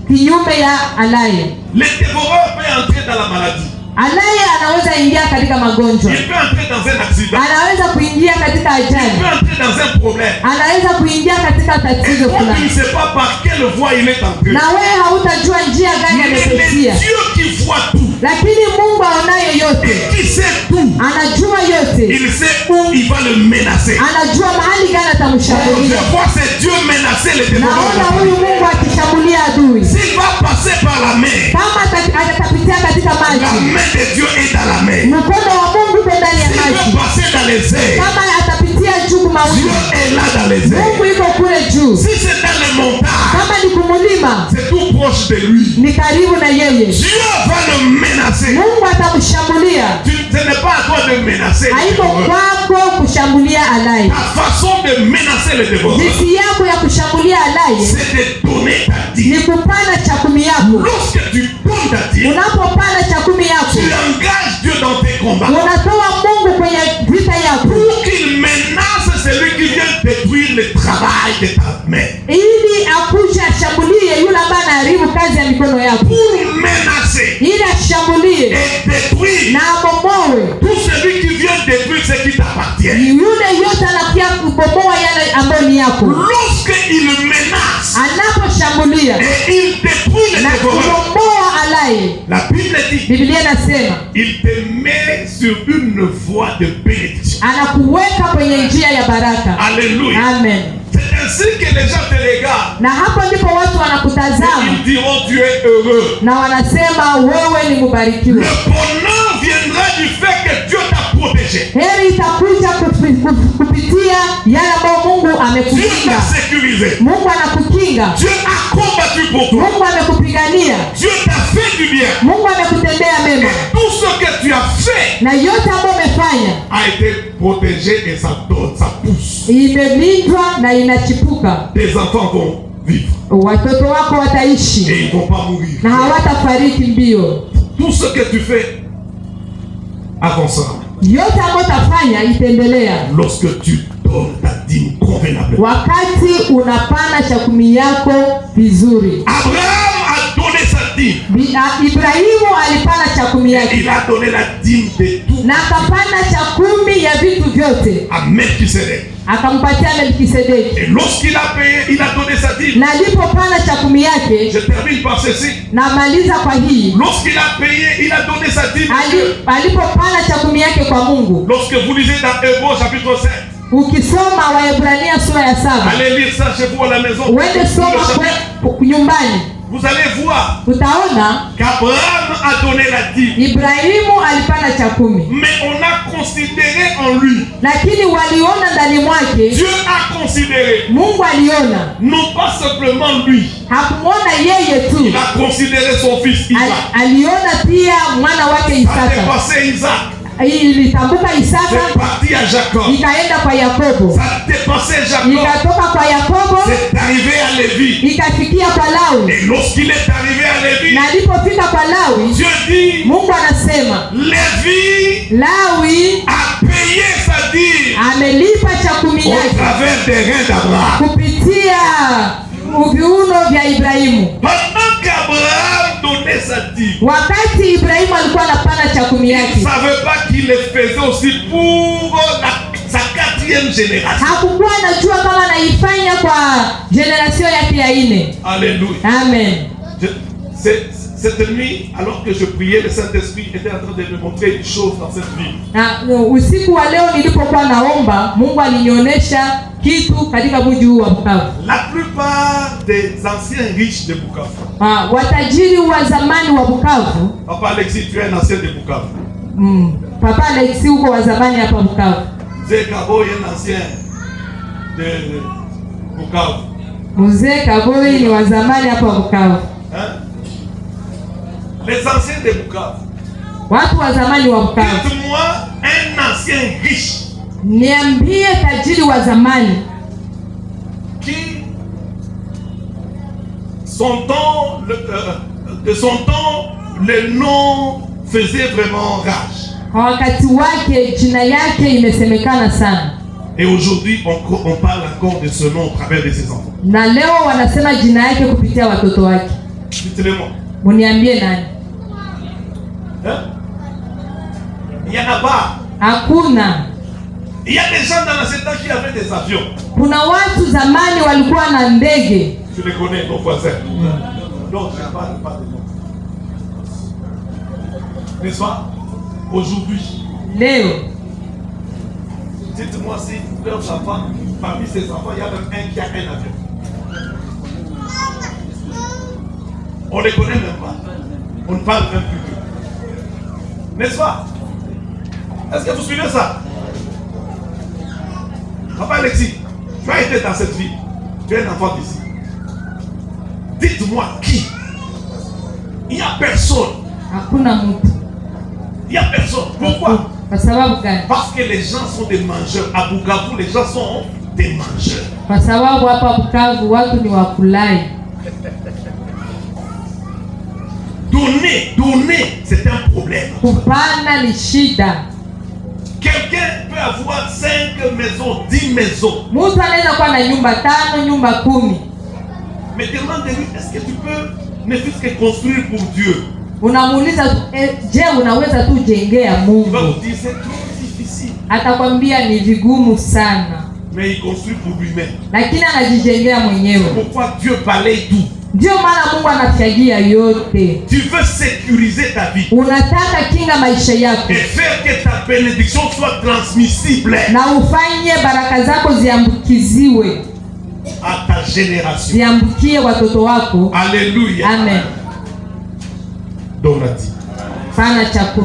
S3: kinyume ya alaye.
S2: Les dévoreurs peuvent entrer dans la maladie.
S3: Alaye anaweza ingia katika magonjwa.
S2: Il peut entrer dans un accident.
S3: Anaweza kuingia katika ajali.
S2: Il peut entrer dans un problème.
S3: Anaweza kuingia katika tatizo fulani.
S2: Tu ne sais pas par quelle voie il est entré.
S3: Na wewe hautajua njia gani amepitia.
S2: Mais Dieu qui voit tout.
S3: Lakini Mungu aonaye yote.
S2: Qui sait tout.
S3: Anajua yote.
S2: Il sait où il va le menacer.
S3: Anajua mahali gani atamshambulia.
S2: Je vois c'est Dieu menacer les dévoreurs.
S3: Naona huyu Mungu akishambulia adui.
S2: S'il va passer par la mer.
S3: Kama atapitia katika maji.
S2: La main de Dieu est dans la mer.
S3: Mkono wa Mungu uko ndani ya maji.
S2: S'il va passer dans les airs.
S3: Kama atapitia juu mawingu.
S2: Dieu est là dans les airs.
S3: Mungu yuko kule juu.
S2: Si c'est dans les montagnes.
S3: Kama ni kumulima.
S2: C'est tout proche de lui.
S3: Ni karibu na yeye.
S2: Dieu va le menacer.
S3: Mungu atamshambulia.
S2: Ce n'est pas à toi de menacer.
S3: Haiko kwako kushambulia alaye.
S2: Ta façon de menacer les dévoreurs.
S3: Jinsi yako ya kushambulia alaye.
S2: C'est de donner ta dîme.
S3: Ni kupana chakumi yako.
S2: Lorsque tu donnes ta dîme.
S3: Unapopana chakumi yako.
S2: Tu engages Dieu dans tes combats.
S3: Unatoa Mungu kwenye vita yako.
S2: Pour qu'il menace celui qui vient détruire le travail de ta main.
S3: Ili akuje ashambulie yule ambaye anaharibu kazi ya mikono yako.
S2: Pour menacer.
S3: Ili ashambulie.
S2: Et détruire.
S3: Na abomoe.
S2: Tout celui qui vient détruire ce qui t'appartient.
S3: Yule yote anakuja kubomoa yale ambayo ni yako.
S2: Lorsque il menace.
S3: Anaposhambulia.
S2: Et il détruit les dévoreurs.
S3: Kubomoa alaye.
S2: La Bible dit.
S3: Biblia inasema.
S2: Il te met sur une voie de bénédiction.
S3: Anakuweka kwenye njia ya baraka.
S2: Alléluia.
S3: Amen.
S2: C'est ainsi que les gens te regardent.
S3: Na hapo ndipo watu wanakutazama.
S2: Ils diront tu es heureux.
S3: Na wanasema wewe ni mbarikiwa.
S2: Le bonheur viendra du fait que Dieu t'a protégé.
S3: Heri itakuja kupitia yale ambayo Mungu
S2: Dieu
S3: amekukinga.
S2: t'a sécurisé.
S3: Mungu anakukinga.
S2: Dieu a combattu pour toi.
S3: Mungu amekupigania.
S2: Dieu t'a fait du bien.
S3: Mungu amekutendea mema.
S2: Et tout ce que tu as fait
S3: Na yote ambayo umefanya
S2: a été protégé et ça donne, ça pousse.
S3: imelindwa na inachipuka.
S2: Tes enfants vont vivre.
S3: Watoto wako wataishi.
S2: Et ils ne vont pas mourir.
S3: Na hawatafariki mbio.
S2: Tout ce que tu fais avancera.
S3: Yote ambayo utafanya itaendelea.
S2: Lorsque tu donnes ta dîme convenablement.
S3: Wakati unapana chakumi yako vizuri.
S2: Abraham a donné sa dîme.
S3: Ibrahimu alipana chakumi yake.
S2: Il a donné la dîme de tout.
S3: Na akapana chakumi ya vitu vyote.
S2: À Melchisedec.
S3: Akampatia Melkisedeki.
S2: Et lorsqu'il a payé, il a donné sa dîme.
S3: Na alipopana chakumi yake.
S2: Je termine par ceci.
S3: Na maliza kwa hii.
S2: Lorsqu'il a payé, il a donné sa dîme.
S3: Alipopana chakumi yake kwa Mungu.
S2: Lorsque vous lisez dans Hébreux chapitre 7.
S3: Ukisoma Waebrania sura ya 7.
S2: Allez lire ça chez vous à la maison.
S3: Uende soma nyumbani.
S2: Vous allez voir.
S3: Utaona
S2: qu'Abraham a donné la dîme.
S3: Ibrahimu alipana chakumi.
S2: Mais on a considéré en lui.
S3: Lakini waliona ndani mwake.
S2: Dieu a considéré.
S3: Mungu aliona.
S2: Non pas simplement lui.
S3: Hakumwona yeye tu.
S2: Il a considéré son fils Isaac.
S3: Aliona pia mwana wake Isaka.
S2: Ça dépassé Isaac.
S3: Ilitambuka Isaka.
S2: C'est parti à Jacob.
S3: Ikaenda kwa Yakobo.
S2: Ça dépassé Jacob.
S3: Ikatoka kwa Yakobo.
S2: C'est arrivé à Lévi.
S3: Ikafikia kwa Lawi.
S2: Et lorsqu'il est arrivé à Lévi.
S3: Na alipofika kwa Lawi.
S2: Dieu dit.
S3: Mungu anasema.
S2: Lévi.
S3: Lawi.
S2: A payé sa dîme.
S3: Amelipa chakumi yake.
S2: Au travers des reins d'Abraham.
S3: Kupitia viuno vya Ibrahimu.
S2: Pendant qu'Abraham donnait sa dîme.
S3: Wakati Ibrahimu alikuwa anapana chakumi yake.
S2: Il ne savait pas qu'il le faisait aussi pour sa 4e génération.
S3: Hakukuwa anajua kama anaifanya kwa generation yake ya 4.
S2: Alléluia.
S3: Amen.
S2: Cette nuit, alors que je priais, le Saint-Esprit était en train de me montrer une chose dans cette vie.
S3: Na usiku wa leo nilipokuwa naomba, Mungu alinionyesha kitu katika mji huu wa Bukavu.
S2: La plupart des anciens riches de Bukavu.
S3: Watajiri wa zamani wa Bukavu.
S2: Papa Alexis, tu es un ancien de Bukavu.
S3: Papa Alexis uko wa zamani hapa Bukavu.
S2: Mzee Kaboy est un ancien de Bukavu.
S3: Mzee Kaboy ni wa zamani hapa Bukavu.
S2: Les anciens de Bukavu.
S3: Watu wa zamani wa Bukavu.
S2: Dites-moi un ancien riche.
S3: Niambie tajiri wa zamani
S2: qui de son temps le nom faisait vraiment rage.
S3: Wakati wake jina yake imesemekana sana.
S2: Et aujourd'hui on parle encore de ce nom au travers de ses enfants.
S3: Na leo wanasema jina yake kupitia watoto wake.
S2: Dites-le-moi.
S3: Muniambie nani?
S2: Il y en a pas.
S3: Hakuna.
S2: Il y a des gens dans l'ancien temps qui avaient des avions.
S3: Kuna watu zamani walikuwa na ndege.
S2: Tu les connais, nos voisins. Non, je ne parle pas de nom. N'est-ce pas? Aujourd'hui.
S3: Léo.
S2: Dites-moi si leurs enfants, parmi ces enfants, il y a même un qui a un avion. On ne les connaît même pas. On ne parle même plus d'eux. N'est-ce pas? Est-ce que vous suivez ça? Papa Alexis, tu as été dans cette vie. Tu es un enfant d'ici. Dites-moi qui? Il n'y a personne.
S3: Hakuna mtu.
S2: Il n'y a personne. Pourquoi?
S3: Kwa sababu gani?
S2: Parce que les gens sont des mangeurs. À Bukavu, les gens sont des mangeurs.
S3: Kwa sababu hapa Bukavu watu ni wakulaji.
S2: Donner, c'est un problème.
S3: Kupana ni shida.
S2: Quelqu'un peut avoir 5 maisons, 10 maisons.
S3: Mtu anaweza kuwa na nyumba 5, nyumba 10.
S2: Mais demande-lui, est-ce que tu peux ne fût-ce que construire pour Dieu?
S3: Unamuuliza, je, unaweza tu jengea Mungu?
S2: Il va vous dire, c'est trop difficile.
S3: Atakwambia ni vigumu sana.
S2: Mais il construit pour lui-même.
S3: Lakini anajijengea mwenyewe.
S2: Pourquoi Dieu balaye tout?
S3: Ndio maana Mungu anafyagia yote.
S2: Tu veux sécuriser ta vie.
S3: Unataka kinga maisha yako.
S2: Et faire que ta bénédiction soit transmissible.
S3: Na ufanye baraka zako ziambukiziwe.
S2: À ta génération.
S3: Ziambukie watoto wako.
S2: Alléluia.
S3: Amen.
S2: Donne la dîme.
S3: Fana cha 10.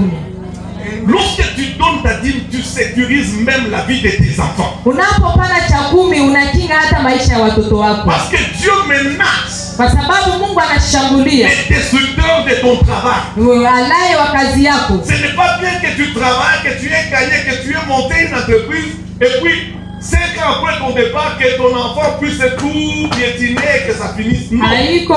S2: Lorsque tu donnes ta dîme, tu sécurises même la vie de tes enfants.
S3: Unapopana cha 10 unakinga hata maisha ya watoto wako.
S2: Parce que Dieu menace.
S3: Kwa sababu Mungu anashambulia
S2: Les destructeurs de ton travail.
S3: Alaye wa kazi yako.
S2: Ce n'est pas bien que tu travailles, que tu aies gagné, que tu aies monté une entreprise et puis 5 ans après ton départ, que ton enfant puisse tout piétiner et que ça finisse. Non.
S3: Haiko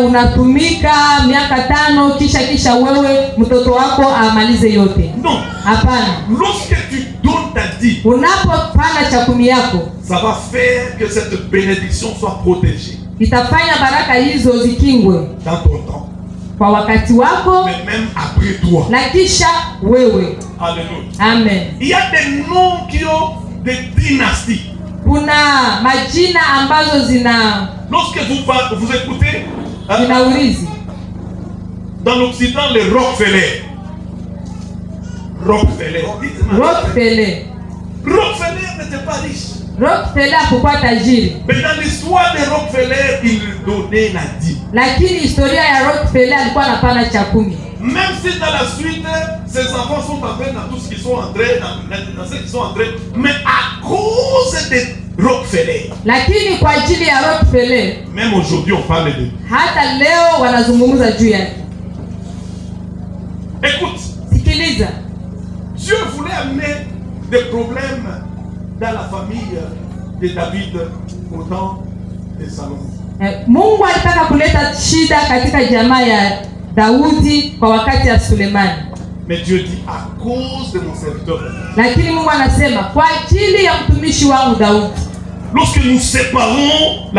S3: unatumika miaka 5 kisha wewe mtoto wako amalize yote.
S2: Non.
S3: Hapana.
S2: Lorsque tu donnes ta dîme,
S3: unapopana cha 10 yako,
S2: ça va faire que cette bénédiction soit protégée.
S3: Itafanya baraka hizo zikingwe
S2: dans ton temps.
S3: Kwa wakati wako,
S2: mais même après toi.
S3: Na kisha wewe.
S2: Alléluia.
S3: Amen.
S2: Il y a des noms qui ont des dynasties.
S3: Kuna majina ambazo zina.
S2: Lorsque vous écoutez
S3: zinaurizi.
S2: Dans l'Occident, les Rockefeller. Rockefeller n'était pas riche.
S3: Rockefeller hakuwa tajiri.
S2: Mais dans l'histoire de Rockefeller, il donnait la dîme.
S3: Lakini historia ya Rockefeller alikuwa anapana cha 10.
S2: Même si dans la suite, ses enfants sont entrés dans tout ce qu'ils sont entrés, dans ce qu'ils sont entrés, mais à cause de Rockefeller.
S3: Lakini kwa ajili ya Rockefeller,
S2: même aujourd'hui on parle de.
S3: Hata leo wanazungumza juu yake.
S2: Écoute.
S3: Sikiliza.
S2: Dieu voulait amener des problèmes dans la famille de David au temps de Salomon.
S3: Mungu alitaka kuleta shida katika jamaa ya Daudi kwa wakati ya Sulemani.
S2: Mais Dieu dit à cause de mon serviteur.
S3: Lakini Mungu anasema kwa ajili ya mtumishi wangu Daudi.
S2: Lorsque nous séparons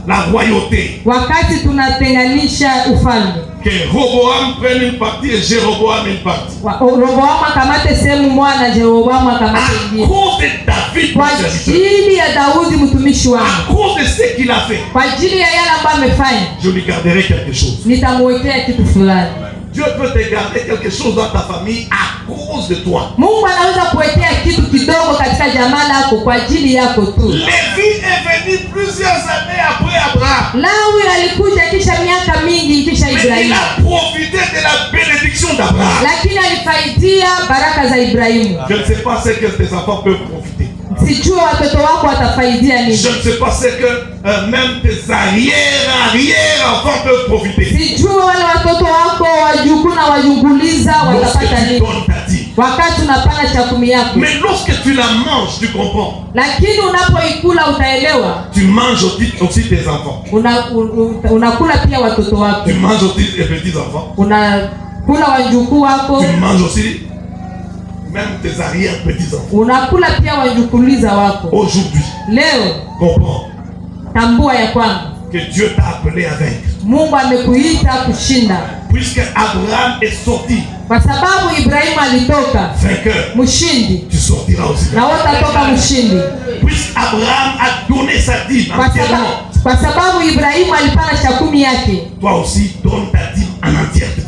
S2: la royauté.
S3: Wakati tunatenganisha ufalme.
S2: Que Roboam prenne une partie et Jéroboam une partie.
S3: Roboam akamate sehemu moja na Jeroboam akamate nyingine.
S2: À cause de David.
S3: Kwa ajili ya Daudi mtumishi wangu.
S2: À cause de ce qu'il a fait.
S3: Kwa ajili ya yale ambayo amefanya.
S2: Je lui garderai quelque chose.
S3: Nitamwekea kitu fulani.
S2: Dieu peut te garder quelque chose dans ta famille à cause de toi.
S3: Mungu anaweza kuwekea kitu kidogo katika jamaa lako kwa ajili yako tu.
S2: Lévi est venu plusieurs années après Abraham.
S3: Lawi alikuja kisha miaka mingi kisha
S2: Mais il
S3: Ibrahimu.
S2: a profité de la bénédiction d'Abraham.
S3: Lakini alifaidia baraka za Ibrahimu.
S2: Je ne sais pas ce que tes enfants peuvent profiter.
S3: Sijui watoto wako watafaidia nini.
S2: Je ne sais pas ce que même tes arrière-enfants peuvent profiter.
S3: Sijui wale watoto wako wajukuu na wajunguliza
S2: Lorsque
S3: watapata
S2: tu
S3: nini
S2: donnes ta dîme.
S3: wakati unapana cha kumi yako.
S2: Mais lorsque tu la manges, tu comprends.
S3: Lakini unapoikula utaelewa.
S2: Tu manges aussi tes enfants.
S3: Unakula pia watoto wako.
S2: Tu manges aussi tes petits-enfants.
S3: Unakula wajukuu wako.
S2: Tu manges aussi même tes arrière-petits-enfants.
S3: Unakula pia wajukuliza wako.
S2: Aujourd'hui,
S3: Leo
S2: comprends
S3: tambua ya kwamba
S2: que Dieu t'a appelé à vaincre.
S3: Mungu amekuita kushinda.
S2: Puisque Abraham est sorti
S3: Kwa sababu Ibrahimu alitoka
S2: vainqueur,
S3: mshindi,
S2: tu sortiras aussi
S3: na
S2: vainqueur.
S3: wote atoka mshindi.
S2: Puisque Abraham a donné sa dîme entièrement,
S3: Kwa sababu Ibrahimu alipana cha kumi yake,
S2: toi aussi donne ta dîme en entièreté.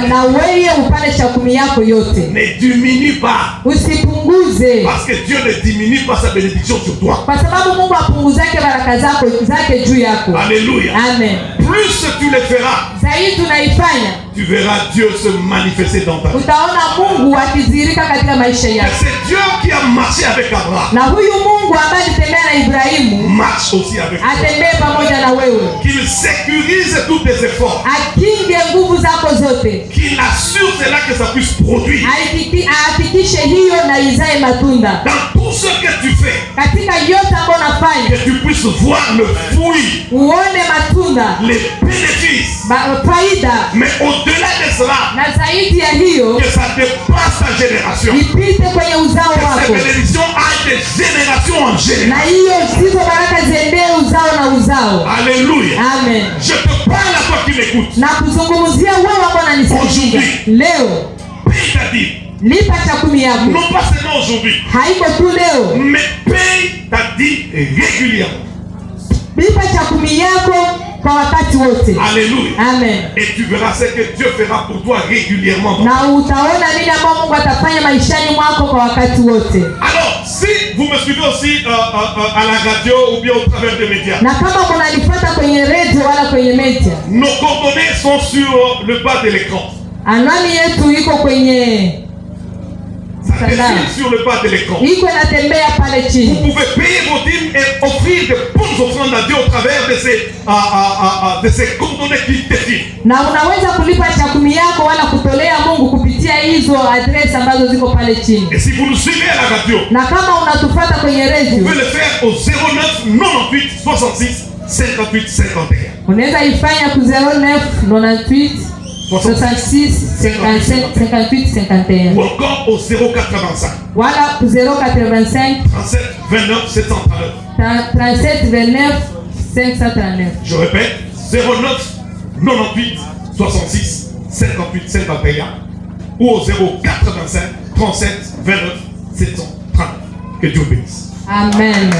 S3: na wewe upane cha kumi yako yote.
S2: Ne diminue pas,
S3: Usipunguze,
S2: parce que Dieu ne diminue pas sa bénédiction sur toi.
S3: kwa sababu Mungu apunguzake baraka zake juu yako.
S2: Alléluia.
S3: Amen.
S2: Plus tu le feras,
S3: Zaidi tunaifanya,
S2: tu verras Dieu se manifester dans ta vie.
S3: utaona Mungu akidhihirika katika maisha
S2: Et
S3: yako.
S2: c'est Dieu qui a marché avec Abraham,
S3: Na huyu Mungu ambaye alitembea na Ibrahimu
S2: marche aussi avec toi.
S3: atembee pamoja na wewe,
S2: Qu'il sécurise tous tes efforts,
S3: akinge nguvu zako zote,
S2: qu'il assure cela que ça puisse produire.
S3: ahakikishe hiyo na izae matunda
S2: Dans tout ce que tu fais,
S3: katika yote ambayo unafanya,
S2: que tu puisses voir le fruit,
S3: uone matunda,
S2: les bénéfices.
S3: faida,
S2: Mais au-delà de cela,
S3: na zaidi ya hiyo
S2: que ça dépasse ta génération.
S3: ipite kwenye uzao
S2: Que
S3: wako,
S2: ces bénédictions aillent des générations en
S3: na
S2: génération.
S3: hiyo hizo baraka ziendee uzao na uzao.
S2: Alléluia.
S3: Amen.
S2: Je te parle à toi qui m'écoutes.
S3: Na kuzungumzia wewe ambao unanisikiliza leo,
S2: Paye ta dîme.
S3: lipa cha kumi yako.
S2: Non pas seulement aujourd'hui,
S3: Haiko tu leo,
S2: mais paye ta dîme régulièrement.
S3: lipa cha kumi yako kwa wakati wote.
S2: Alléluia.
S3: Amen.
S2: Et tu verras ce que Dieu fera pour toi régulièrement.
S3: Na utaona nini ambao Mungu atafanya maishani mwako kwa wakati wote.
S2: Alors, si vous me suivez aussi à la radio ou bien au travers des médias,
S3: Na kama kunanifuata kwenye radio wala kwenye media,
S2: nos coordonnées sont sur le bas de l'écran.
S3: anwani yetu iko kwenye
S2: Ça défile sur le bas de l'écran.
S3: iko inatembea pale
S2: Vous
S3: chini.
S2: pouvez payer vos dîmes et offrir de bonnes offrandes à Dieu au travers de ces coordonnées qui défilent.
S3: Na unaweza kulipa cha kumi yako wala kutolea Mungu kupitia hizo adresi ambazo ziko pale chini.
S2: Et si vous nous suivez à la radio,
S3: Na kama unatufuata kwenye
S2: vous
S3: radio,
S2: pouvez le faire au 09 98 66 58 51.
S3: unaweza ifanya ku 09 98 66 55 58 51
S2: Ou encore au 085
S3: wala ku 085
S2: 37 29 739.
S3: 37 29 539.
S2: Je répète, 09 98 66 58 51 ou au 085 37 29 730. Que Dieu bénisse.
S3: Amen.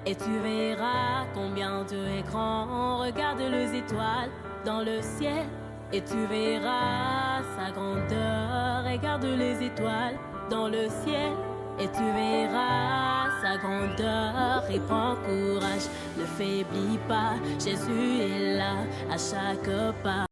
S1: Et tu verras combien Dieu est grand. Regarde les étoiles dans le ciel. Et tu verras sa grandeur. Regarde les étoiles dans le ciel. Et tu verras sa grandeur. Et prends courage, ne faiblis pas. Jésus est là à chaque pas.